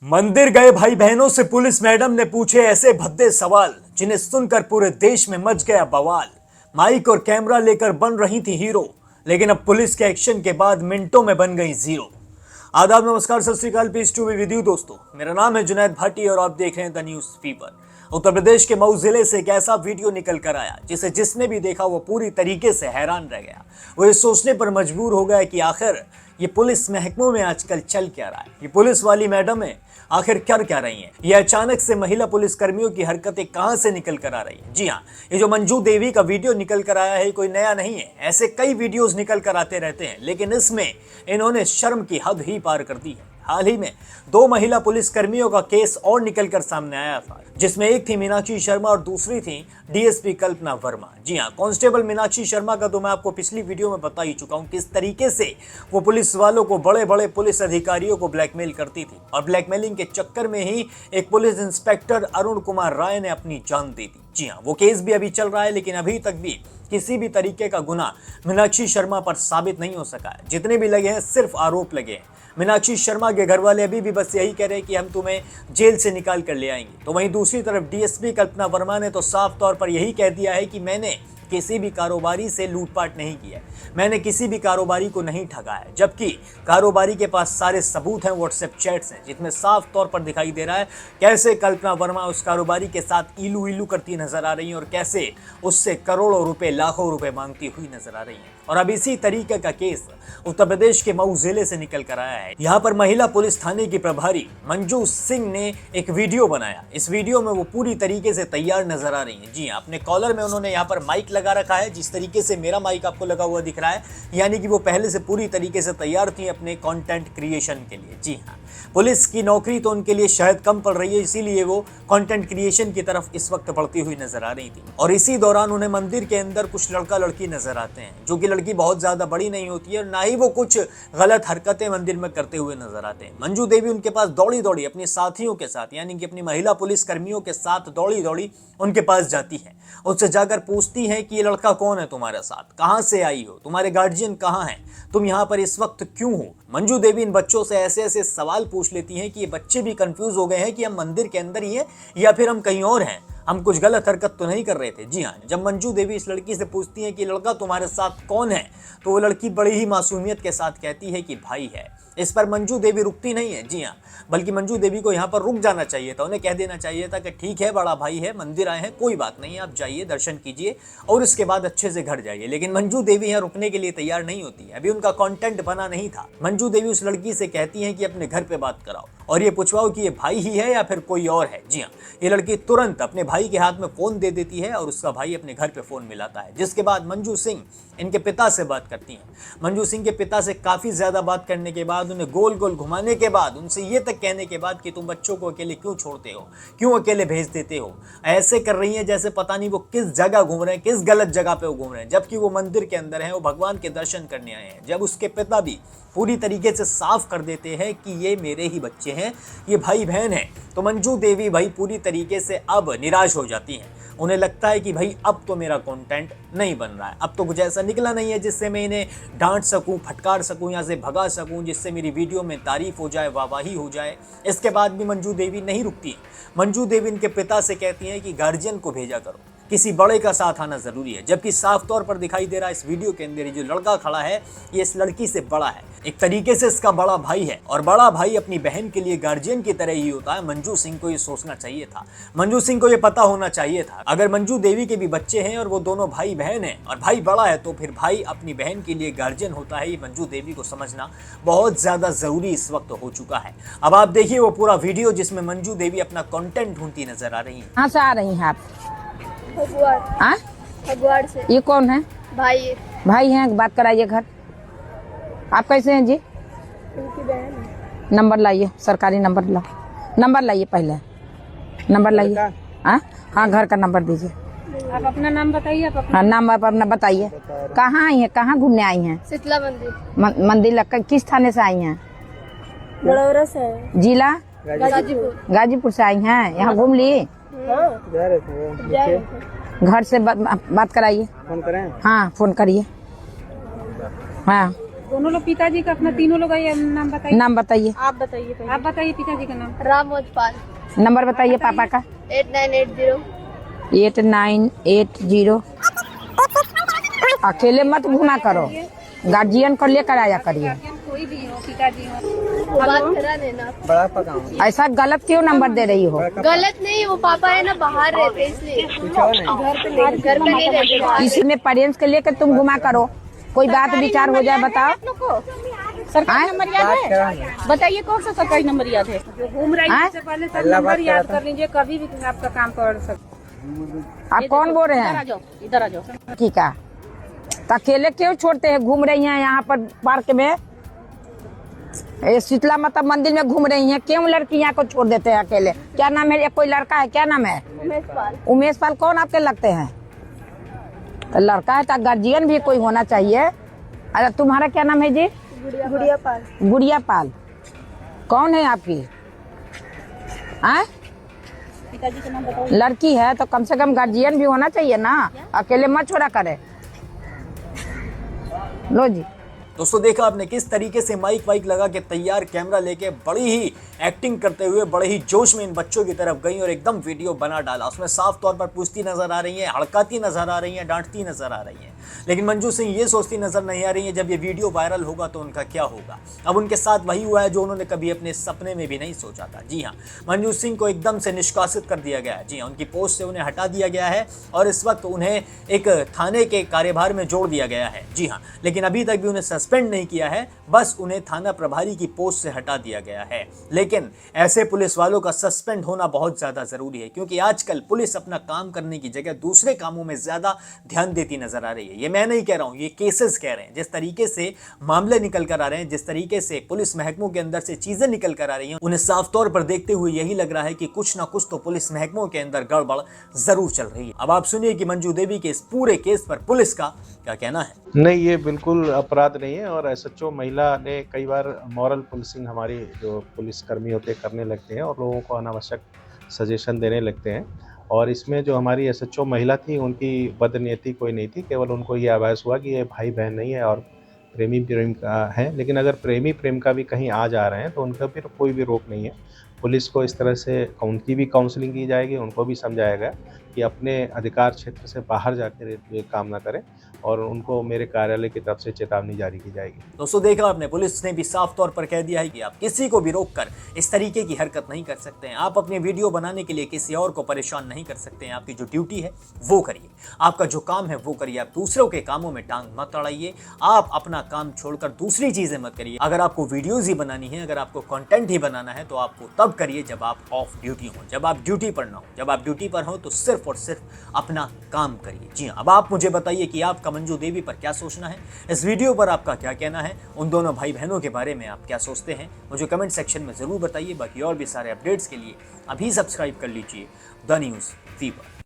मंदिर गए भाई बहनों से पुलिस मैडम ने पूछे ऐसे भद्दे सवाल जिन्हें सुनकर पूरे देश में मच गया बवाल। माइक और कैमरा लेकर बन रही थी हीरो, लेकिन अब पुलिस के एक्शन के बाद मिनटों में बन गई जीरो। आदाब, नमस्कार, Sat Sri Akal, peace to be with you दोस्तों। मेरा नाम है जुनैद भाटी और आप देख रहे हैं the news fever. Uttar Pradesh के मऊ जिले से एक ऐसा वीडियो निकल कर आया जिसे जिसने भी देखा वो पूरी तरीके से हैरान रह गया। वो ये सोचने पर मजबूर हो गया कि आखिर ये पुलिस महकमों में आजकल चल क्या रहा है। ये पुलिस वाली मैडमें आखिर कर क्या रही हैं। ये अचानक से महिला पुलिस कर्मियों की हरकतें कहां से निकल कर आ रही हैं। जी हाँ, ये जो मंजू देवी का वीडियो निकल कर आया है कोई नया नहीं है। ऐसे कई वीडियोस निकल कर आते रहते हैं, लेकिन इसमें इन्होंने शर्म की हद ही पार कर दी है। हाल ही में दो महिला पुलिस कर्मियों का केस और निकलकर सामने आया था, जिसमें एक थी मीनाक्षी शर्मा और दूसरी थी डीएसपी कल्पना वर्मा। जी हां, कांस्टेबल मीनाक्षी शर्मा का तो मैं आपको पिछली वीडियो में बता ही चुका हूं किस तरीके से वो पुलिस वालों को, बड़े बड़े पुलिस अधिकारियों को ब्लैकमेल करती थी, और ब्लैकमेलिंग के चक्कर में ही एक पुलिस इंस्पेक्टर अरुण कुमार राय ने अपनी जान दे दी। जी हां, वो केस भी अभी चल रहा है, लेकिन अभी तक भी किसी भी तरीके का गुनाह मीनाक्षी शर्मा पर साबित नहीं हो सका है। जितने भी लगे हैं सिर्फ आरोप लगे हैं। मीनाक्षी शर्मा के घर वाले अभी भी बस यही कह रहे हैं कि हम तुम्हें जेल से निकाल कर ले आएंगे। तो वहीं दूसरी तरफ डीएसपी कल्पना वर्मा ने तो साफ तौर पर यही कह दिया है कि मैंने किसी भी कारोबारी से लूटपाट नहीं किया, मैंने किसी भी कारोबारी को नहीं ठगा है। जबकि कारोबारी के पास सारे सबूत हैं, व्हाट्सएप चैट्स हैं, जिसमें साफ तौर पर दिखाई दे रहा है कैसे कल्पना वर्मा उस कारोबारी के साथ इलू इलू करती नजर आ रही है और कैसे उससे करोड़ों रुपए, लाखों रुपए मांगती हुई नजर आ रही है। और अब इसी तरीके का केस उत्तर प्रदेश के मऊ जिले से निकल कर आया है। यहाँ पर महिला पुलिस थाने की प्रभारी मंजू सिंह ने एक वीडियो बनाया। इस वीडियो में वो पूरी तरीके से तैयार नजर आ रही है। जी हाँ, अपने कॉलर में उन्होंने यहाँ पर माइक लगा रखा है, जिस तरीके से मेरा माइक आपको लगा हुआ दिख रहा है, यानी कि वो पहले से पूरी तरीके से तैयार थी अपने कंटेंट क्रिएशन के लिए। जी हाँ, पुलिस की नौकरी तो उनके लिए शायद कम पड़ रही है, इसीलिए वो कंटेंट क्रिएशन की तरफ इस वक्त बढ़ती हुई नजर आ रही थी। और इसी दौरान उन्हें मंदिर के अंदर कुछ लड़का लड़की नजर आते हैं, जो कि लड़की बहुत ज्यादा बड़ी नहीं होती है और ना ही वो कुछ गलत हरकतें मंदिर में करते हुए नजर आते हैं। मंजू देवी उनके पास दौड़ी दौड़ी अपने साथियों के साथ, यानी कि अपनी महिला पुलिस कर्मियों के साथ दौड़ी दौड़ी उनके पास जाती है। उससे जाकर पूछती है कि ये लड़का कौन है तुम्हारे साथ, कहां से आई हो, तुम्हारे गार्जियन कहां हैं, तुम यहाँ पर इस वक्त क्यों हो। मंजू देवी इन बच्चों से ऐसे ऐसे सवाल पूछ लेती हैं कि ये बच्चे भी कंफ्यूज हो गए हैं कि हम मंदिर के अंदर ही हैं या फिर हम कहीं और हैं, हम कुछ गलत हरकत तो नहीं कर रहे थे। जी हाँ, जब मंजू देवी इस लड़की से पूछती है कि लड़का तुम्हारे साथ कौन है, तो वो लड़की बड़ी ही मासूमियत के साथ कहती है कि भाई है। इस पर मंजू देवी रुकती नहीं है। जी हाँ, बल्कि मंजू देवी को यहाँ पर रुक जाना चाहिए था, उन्हें कह देना चाहिए था कि ठीक है, बड़ा भाई है, मंदिर आए हैं, कोई बात नहीं, आप जाइए, दर्शन कीजिए और उसके बाद अच्छे से घर जाइए। लेकिन मंजू देवी यहाँ रुकने के लिए तैयार नहीं होती है। अभी उनका कंटेंट बना नहीं था। मंजू देवी उस लड़की से कहती है कि अपने घर पे बात कराओ और ये पूछवाओ कि ये भाई ही है या फिर कोई और है। जी हाँ, ये लड़की तुरंत अपने भाई के हाथ में फोन दे देती है और उसका भाई अपने घर पे फोन मिलाता है, जिसके बाद मंजू सिंह इनके पिता से बात करती हैं। मंजू सिंह के पिता से काफी ज्यादा बात करने के बाद, उन्हें गोल गोल घुमाने के बाद, उनसे ये तक कहने के बाद कि तुम बच्चों को अकेले क्यों छोड़ते हो, क्यों अकेले भेज देते हो, ऐसे कर रही हैं जैसे पता नहीं वो किस जगह घूम रहे हैं, किस गलत जगह पे वो घूम रहे हैं, जबकि वो मंदिर के अंदर हैं, वो भगवान के दर्शन करने आए हैं। जब उसके पिता भी पूरी तरीके से साफ कर देते हैं कि ये मेरे ही बच्चे हैं, ये भाई बहन हैं, तो मंजू देवी भाई पूरी तरीके से अब निराश हो जाती हैं। उन्हें लगता है कि भाई अब तो मेरा कंटेंट नहीं बन रहा है, अब तो कुछ ऐसा निकला नहीं है जिससे मैं इन्हें डांट सकूं, फटकार सकूं, यहाँ से भगा सकूं, जिससे मेरी वीडियो में तारीफ हो जाए, वाहवाही हो जाए। इसके बाद भी मंजू देवी नहीं रुकती। मंजू देवी इनके पिता से कहती हैं कि गार्जियन को भेजा करो, किसी बड़े का साथ आना जरूरी है। जबकि साफ तौर पर दिखाई दे रहा है इस वीडियो के अंदर जो लड़का खड़ा है ये इस लड़की से बड़ा है, एक तरीके से इसका बड़ा भाई है, और बड़ा भाई अपनी बहन के लिए गार्जियन की तरह ही होता है। मंजू सिंह को ये सोचना चाहिए था, मंजू सिंह को ये पता होना चाहिए था। अगर मंजू देवी के भी बच्चे हैं और वो दोनों भाई बहन हैं और भाई बड़ा है, तो फिर भाई अपनी बहन के लिए गार्जियन होता है। ये मंजू देवी को समझना बहुत ज्यादा जरूरी इस वक्त हो चुका है। अब आप देखिए वो पूरा वीडियो जिसमें मंजू देवी अपना कंटेंट ढूंढती नजर आ रही है। कहाँ से आ रही हैं आप? हगवाड़ से। ये कौन है? भाई भाई हैं, बात कराइए घर। आप कैसे हैं जी? उनकी बहन है। नंबर लाइए, सरकारी नंबर ला, नंबर लाइए, पहले नंबर लाइए। हाँ, घर का नंबर दीजिए। आप अपना नाम बताइए। आप अपना हाँ, नाम आप अपना बताइए। कहाँ आई हैं, कहाँ घूमने आई हैं? शीतला मंदिर। मंदिर किस थाने से आई हैं? बड़ौरा से है। जिला गाजीपुर। गाजीपुर से आई हैं। यहाँ घूम लिए? जा रहे थे। घर से बात कराइए। फोन करें? हाँ, फोन करिए। हाँ, दोनों लोग पिताजी का अपना तीनों लोग ये नाम बताइए। नाम बताइए। आप बताइए पहले। आप बताइए पिताजी का नाम। रामोजपाल नंबर बताइए पापा का। 8980। 8980। अकेले मत घुमा करो, गार्जियन को लेकर आया करिए। कोई भी हो, पिताजी हो। बात करा देना। ऐसा गलत क्यों नंबर दे रही हो? गलत नहीं, वो पापा है ना बाहर रहते इसलिए घर पे नहीं रहते। इसमें पेरेंट्स के लेकर तुम घुमा करो, कोई बात विचार हो जाए बताओ। सरकारी नंबर याद है? बताइए कौन सा सरकारी नंबर याद है? जो घूम रही है इससे पहले सब नंबर याद कर लीजिए, कभी भी आपका काम पड़ सकता। आप कौन बोल रहे हैं? इधर आ जाओ। ठीक है, तो अकेले क्यों छोड़ते हैं? घूम रही हैं यहाँ पर पार्क में, ये शीतला माता मंदिर में घूम रही हैं, क्यों लड़कियाँ को छोड़ देते हैं अकेले? क्या नाम है? कोई लड़का है, क्या नाम है? उमेश पाल। कौन आपके लगते हैं? तो लड़का है तो गार्जियन भी कोई होना चाहिए। अरे तुम्हारा क्या नाम है जी? गुड़िया पाल। गुड़िया पाल। कौन है आपकी? पिताजी का नाम बताओ। लड़की है तो कम से कम गार्जियन भी होना चाहिए ना, अकेले मत छोड़ा करे। लो जी। दोस्तों देखा आपने किस तरीके से माइक वाइक लगा के तैयार कैमरा लेके बड़ी ही एक्टिंग करते हुए बड़े ही जोश में इन बच्चों की तरफ गई और एकदम वीडियो बना डाला। उसमें साफ तौर पर पूछती नजर आ रही हैं, हड़काती नजर आ रही हैं, डांटती नजर आ रही हैं। लेकिन मंजू सिंह ये सोचती नजर नहीं आ रही है जब ये वीडियो वायरल होगा तो उनका क्या होगा। अब उनके साथ वही हुआ है जो उन्होंने कभी अपने सपने में भी नहीं सोचा था। जी हाँ, मंजू सिंह को एकदम से निष्कासित कर दिया गया है। जी हाँ, उनकी पोस्ट से उन्हें हटा दिया गया है और इस वक्त उन्हें एक थाने के कार्यभार में जोड़ दिया गया है। जी हाँ, लेकिन अभी तक भी उन्हें सस्पेंड नहीं किया है, बस उन्हें थाना प्रभारी की पोस्ट से हटा दिया गया है। लेकिन ऐसे पुलिस वालों का सस्पेंड होना बहुत ज्यादा जरूरी है, क्योंकि आजकल पुलिस अपना काम करने की जगह दूसरे कामों में ज्यादा ध्यान देती नजर आ रही है। ये मैं नहीं कह रहा हूं, ये केसेस कह रहे हैं। जिस तरीके से मामले निकल कर आ रहे हैं, जिस तरीके से पुलिस महकमों के अंदर से चीजें निकल कर आ रही हैं, उन्हें साफ तौर पर देखते हुए यही लग रहा है कि कुछ ना कुछ तो पुलिस महकमों के अंदर गड़बड़ जरूर चल रही है। अब आप सुनिए कि मंजू देवी के इस पूरे केस पर पुलिस का क्या कहना है। नहीं, ये बिल्कुल अपराध नहीं है और एसएचओ महिला ने कई बार मॉरल पुलिसिंग हमारी जो पुलिसकर्मी होते हैं करने लगते हैं और लोगों को अनावश्यक सजेशन देने लगते हैं। और इसमें जो हमारी एसएचओ महिला थी उनकी बदनीयती कोई नहीं थी, केवल उनको ये आभास हुआ कि ये भाई बहन नहीं है और प्रेमी प्रेम का है। लेकिन अगर प्रेमी प्रेम का भी कहीं आ जा रहे हैं तो उनका भी कोई भी रोक नहीं है। पुलिस को इस तरह से उनकी भी काउंसलिंग की जाएगी, उनको भी समझाया गया कि अपने अधिकार क्षेत्र से बाहर जाकर ये काम ना करें और उनको मेरे कार्यालय की तरफ से चेतावनी जारी की जाएगी। दोस्तों देखा आपने, पुलिस ने भी साफ तौर पर कह दिया है कि आप किसी को भी रोककर इस तरीके की हरकत नहीं कर सकते हैं। आप अपने वीडियो बनाने के लिए किसी और को परेशान नहीं कर सकते हैं। आपकी जो ड्यूटी है वो करिए, आपका जो काम है वो करिए। आप दूसरों के कामों में टांग मत अड़ाइए। आप अपना काम छोड़कर दूसरी चीजें मत करिए। अगर आपको वीडियोज ही बनानी है, अगर आपको कंटेंट ही बनाना है तो आपको तब करिए जब आप ऑफ ड्यूटी हो, जब आप ड्यूटी पर ना हो। जब आप ड्यूटी पर हो तो सिर्फ और सिर्फ अपना काम करिए। जी हाँ, अब आप मुझे बताइए कि आपका मंजू देवी पर क्या सोचना है, इस वीडियो पर आपका क्या कहना है, उन दोनों भाई बहनों के बारे में आप क्या सोचते हैं, मुझे कमेंट सेक्शन में जरूर बताइए। बाकी और भी सारे अपडेट्स के लिए अभी सब्सक्राइब कर लीजिए द न्यूज़ फीवर।